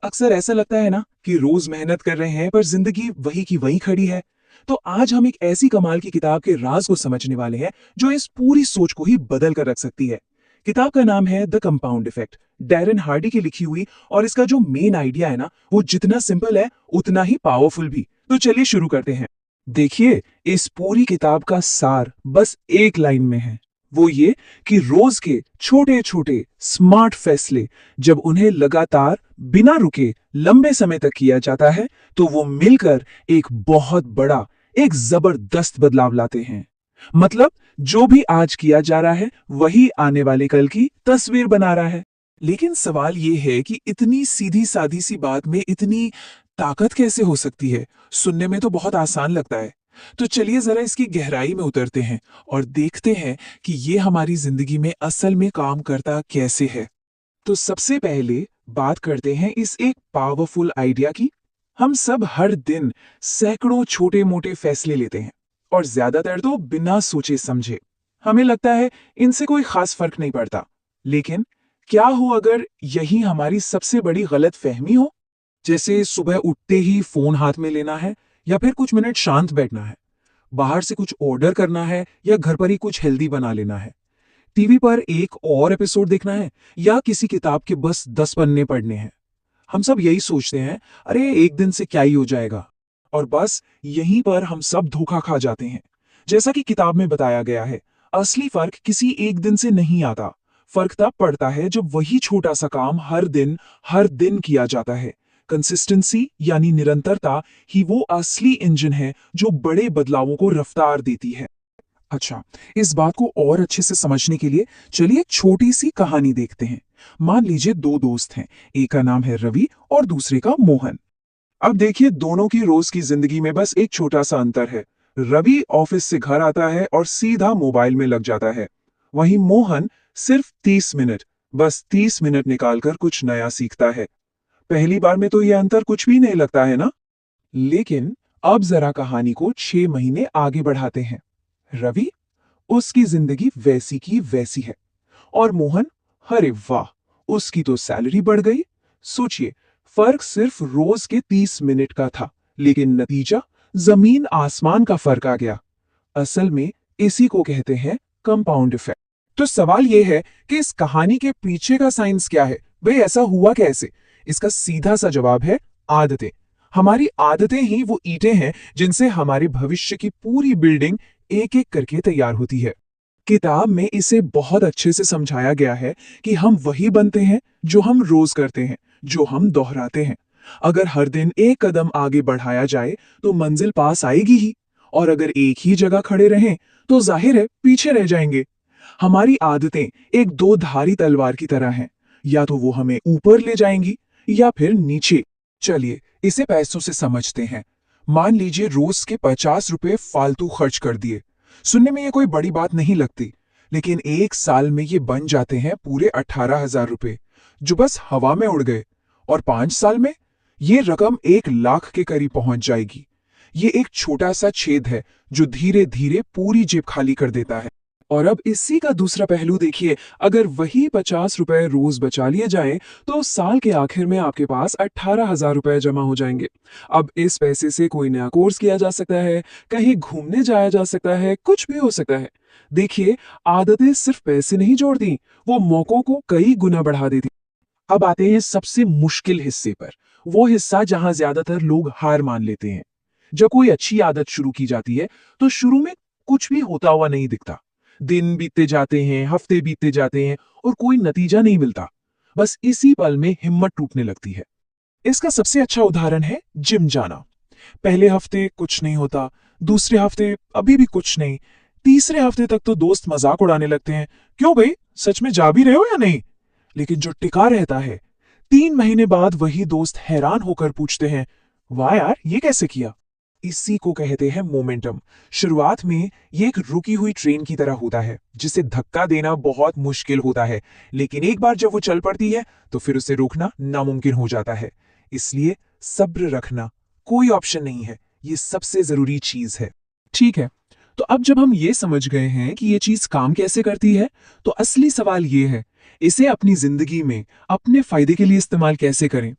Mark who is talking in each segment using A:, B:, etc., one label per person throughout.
A: अक्सर ऐसा लगता है ना कि रोज मेहनत कर रहे हैं पर जिंदगी वही की वही खड़ी है। तो आज हम एक ऐसी कमाल की किताब के राज को समझने वाले हैं जो इस पूरी सोच को ही बदल कर रख सकती है। किताब का नाम है the compound effect, Darren Hardy की लिखी हुई। और इसका जो मेन आइडिया है ना, वो जितना सिंपल है उतना ही पावरफुल भी। तो चलिए शुरू करते हैं। देखिए, इस पूरी किताब का सार बस एक लाइन में है। वो ये कि रोज के छोटे छोटे स्मार्ट फैसले जब उन्हें लगातार बिना रुके लंबे समय तक किया जाता है तो वो मिलकर एक बहुत बड़ा, एक जबरदस्त बदलाव लाते हैं। मतलब जो भी आज किया जा रहा है वही आने वाले कल की तस्वीर बना रहा है। लेकिन सवाल ये है कि इतनी सीधी सादी सी बात में इतनी ताकत कैसे हो सकती है। सुनने में तो बहुत आसान लगता है। तो चलिए जरा इसकी गहराई में उतरते हैं और देखते हैं कि ये हमारी जिंदगी में असल में काम करता कैसे है। तो सबसे पहले बात करते हैं इस एक पावरफुल आइडिया की। हम सब हर दिन सैकड़ों छोटे मोटे फैसले लेते हैं और ज्यादातर तो बिना सोचे समझे। हमें लगता है इनसे कोई खास फर्क नहीं पड़ता। लेकिन क्या हो अगर यही हमारी सबसे बड़ी गलत फहमी हो। जैसे सुबह उठते ही फोन हाथ में लेना है, या फिर कुछ मिनट शांत बैठना है, बाहर से कुछ ऑर्डर करना है, या घर पर ही कुछ हेल्दी बना लेना है, टीवी पर एक और एपिसोड देखना है, या किसी किताब के बस 10 पन्ने पढ़ने हैं। हम सब यही सोचते हैं, अरे एक दिन से क्या ही हो जाएगा। और बस यहीं पर हम सब धोखा खा जाते हैं। जैसा कि किताब में बताया गया है, असली फर्क किसी एक दिन से नहीं आता। फर्क तब पड़ता है जब वही छोटा सा काम हर दिन किया जाता है। कंसिस्टेंसी यानी निरंतरता ही वो असली इंजन है जो बड़े बदलावों को रफ्तार देती है। अच्छा, इस बात को और अच्छे से समझने के लिए चलिए एक छोटी सी कहानी देखते हैं। मान लीजिए दो दोस्त हैं, एक का नाम है रवि और दूसरे का मोहन। अब देखिए, दोनों की रोज की जिंदगी में बस एक छोटा सा अंतर है। रवि ऑफिस से घर आता है और सीधा मोबाइल में लग जाता है। वहीं मोहन सिर्फ 30 मिनट, बस 30 मिनट निकालकर कुछ नया सीखता है। पहली बार में तो यह अंतर कुछ भी नहीं लगता है ना। लेकिन अब जरा कहानी को 6 महीने आगे बढ़ाते हैं। रवि, उसकी जिंदगी वैसी की वैसी है। और मोहन, अरे वाह, उसकी तो सैलरी बढ़ गई। सोचिए, फर्क सिर्फ रोज के 30 मिनट का था, लेकिन नतीजा जमीन आसमान का फर्क आ गया। असल में इसी को कहते हैं कंपाउंड इफेक्ट। तो सवाल यह है कि इस कहानी के पीछे का साइंस क्या है। भाई ऐसा हुआ कैसे? इसका सीधा सा जवाब है आदतें। हमारी आदतें ही वो ईंटें हैं जिनसे हमारे भविष्य की पूरी बिल्डिंग एक एक करके तैयार होती है। किताब में इसे बहुत अच्छे से समझाया गया है कि हम वही बनते हैं जो हम रोज करते हैं, जो हम दोहराते हैं। अगर हर दिन एक कदम आगे बढ़ाया जाए तो मंजिल पास आएगी ही। और अगर एक ही जगह खड़े रहें तो जाहिर है पीछे रह जाएंगे। हमारी आदतें एक दो धारी तलवार की तरह हैं, या तो वो हमें ऊपर ले जाएंगी या फिर नीचे। चलिए इसे पैसों से समझते हैं। मान लीजिए रोज के 50 रुपए फालतू खर्च कर दिए। सुनने में ये कोई बड़ी बात नहीं लगती, लेकिन एक साल में ये बन जाते हैं पूरे 18,000 रुपए, जो बस हवा में उड़ गए। और 5 साल में ये रकम 1 लाख के करीब पहुंच जाएगी। ये एक छोटा सा छेद है जो धीरे धीरे पूरी जेब खाली कर देता है। और अब इसी का दूसरा पहलू देखिए, अगर वही 50 रुपए रोज बचा लिए जाएं तो साल के आखिर में आपके पास 18,000 रुपए जमा हो जाएंगे। अब इस पैसे से कोई नया कोर्स किया जा सकता है, कहीं घूमने जाया जा सकता है, कुछ भी हो सकता है। देखिए, आदतें सिर्फ पैसे नहीं जोड़ती, वो मौकों को कई गुना बढ़ा देती। अब आते हैं सबसे मुश्किल हिस्से पर, वो हिस्सा जहां ज्यादातर लोग हार मान लेते हैं। जब कोई अच्छी आदत शुरू की जाती है तो शुरू में कुछ भी होता हुआ नहीं दिखता। दिन बीतते जाते हैं, हफ्ते बीतते जाते हैं और कोई नतीजा नहीं मिलता। बस इसी पल में हिम्मत टूटने लगती है। इसका सबसे अच्छा उदाहरण है जिम जाना। पहले हफ्ते कुछ नहीं होता, दूसरे हफ्ते अभी भी कुछ नहीं, तीसरे हफ्ते तक तो दोस्त मजाक उड़ाने लगते हैं, क्यों भाई सच में जा भी रहे हो या नहीं। लेकिन जो टिका रहता है, 3 महीने बाद वही दोस्त हैरान होकर पूछते हैं, वाह यार ये कैसे किया। इसी को कहते हैं मोमेंटम। शुरुआत में ये एक रुकी हुई ट्रेन की तरह होता है जिसे धक्का देना बहुत मुश्किल होता है, लेकिन एक बार जब वो चल पड़ती है तो फिर उसे रोकना नामुमकिन हो जाता है। इसलिए सब्र रखना कोई ऑप्शन नहीं है, ये सबसे जरूरी चीज है। ठीक है, तो अब जब हम ये समझ गए हैं कि ये चीज काम कैसे करती है, तो असली सवाल ये है, इसे अपनी जिंदगी में अपने फायदे के लिए इस्तेमाल कैसे करें।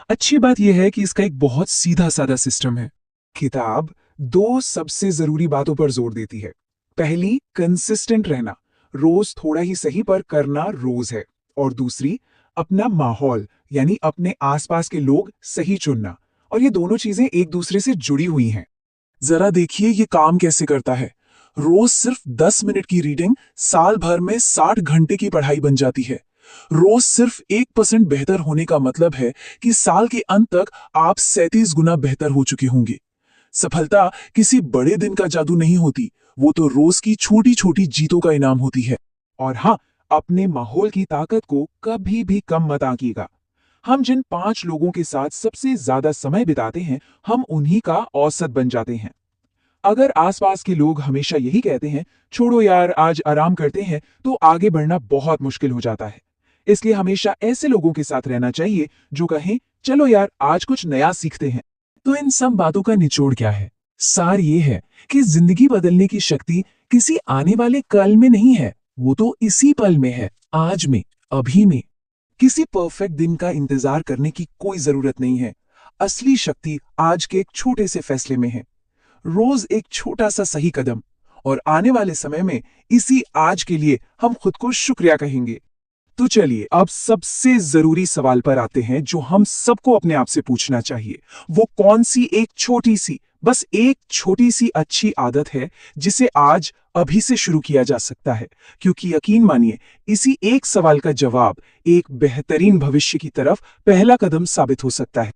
A: अच्छी बात यह है कि इसका एक बहुत सीधा साधा सिस्टम है। किताब दो सबसे जरूरी बातों पर जोर देती है। पहली, कंसिस्टेंट रहना, रोज थोड़ा ही सही पर करना रोज है। और दूसरी, अपना माहौल यानी अपने आसपास के लोग सही चुनना। और ये दोनों चीजें एक दूसरे से जुड़ी हुई हैं। जरा देखिए ये काम कैसे करता है। रोज सिर्फ 10 मिनट की रीडिंग साल भर में 60 घंटे की पढ़ाई बन जाती है। रोज सिर्फ 1% बेहतर होने का मतलब है कि साल के अंत तक आप 37 गुना बेहतर हो चुके होंगे। सफलता किसी बड़े दिन का जादू नहीं होती, वो तो रोज की छोटी छोटी जीतों का इनाम होती है। और हाँ, अपने माहौल की ताकत को कभी भी कम मत आंकिएगा। हम जिन 5 लोगों के साथ सबसे ज्यादा समय बिताते हैं, हम उन्हीं का औसत बन जाते हैं। अगर आसपास के लोग हमेशा यही कहते हैं, छोड़ो यार आज आराम करते हैं, तो आगे बढ़ना बहुत मुश्किल हो जाता है। इसलिए हमेशा ऐसे लोगों के साथ रहना चाहिए जो कहें, चलो यार आज कुछ नया सीखते हैं। तो इन सब बातों का निचोड़ क्या है? सार ये है कि जिंदगी बदलने की शक्ति किसी आने वाले कल में नहीं है, वो तो इसी पल में है, आज में, अभी में। किसी परफेक्ट दिन का इंतजार करने की कोई जरूरत नहीं है। असली शक्ति आज के एक छोटे से फैसले में है। रोज एक छोटा सा सही कदम, और आने वाले समय में इसी आज के लिए हम खुद को शुक्रिया कहेंगे। तो चलिए अब सबसे जरूरी सवाल पर आते हैं जो हम सबको अपने आप से पूछना चाहिए। वो कौन सी एक छोटी सी, बस एक छोटी सी अच्छी आदत है जिसे आज अभी से शुरू किया जा सकता है? क्योंकि यकीन मानिए, इसी एक सवाल का जवाब एक बेहतरीन भविष्य की तरफ पहला कदम साबित हो सकता है।